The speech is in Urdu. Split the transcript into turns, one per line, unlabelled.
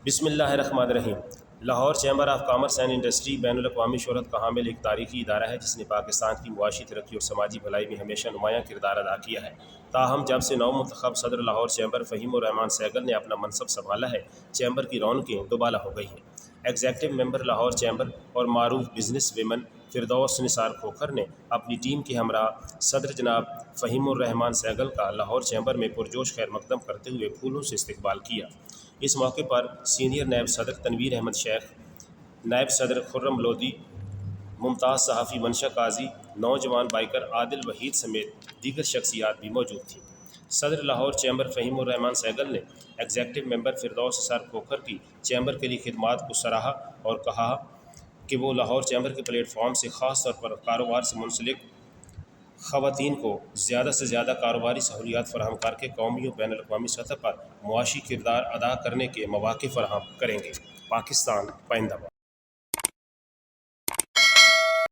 بسم اللہ الرحمن الرحیم۔ Lahore chamber of commerce and industry بین الاقوامی شہرت کا حامل ایک تاریخی ادارہ ہے جس نے پاکستان کی معاشی ترقی اور سماجی بھلائی میں ہمیشہ نمایاں کردار ادا کیا ہے۔ تاہم جب سے نو منتخب صدر لاہور چیمبر فہیم الرحمان سہگل نے اپنا منصب سنبھالا ہے، چیمبر کی رونقیں دوبالا ہو گئی ہیں۔ ایگزیکٹو ممبر لاہور چیمبر اور معروف بزنس ویمن فردوس نثار کھوکھر نے اپنی ٹیم کے ہمراہ صدر جناب فہیم الرحمان سہگل کا لاہور چیمبر میں پرجوش خیر مقدم کرتے ہوئے پھولوں سے استقبال کیا۔ اس موقع پر سینئر نائب صدر تنویر احمد شیخ، نائب صدر خرم لودھی، ممتاز صحافی منشا قاضی، نوجوان بائیکر عادل وحید سمیت دیگر شخصیات بھی موجود تھیں۔ صدر لاہور چیمبر فہیم الرحمان سہگل نے ایگزیکٹو ممبر فردوس نثار کھوکھر کی چیمبر کے لیے خدمات کو سراہا اور کہا کہ وہ لاہور چیمبر کے پلیٹ فارم سے خاص طور پر کاروبار سے منسلک خواتین کو زیادہ سے زیادہ کاروباری سہولیات فراہم کر کے قومی و بین الاقوامی سطح پر معاشی کردار ادا کرنے کے مواقع فراہم کریں گے۔ پاکستان پائندہ باد۔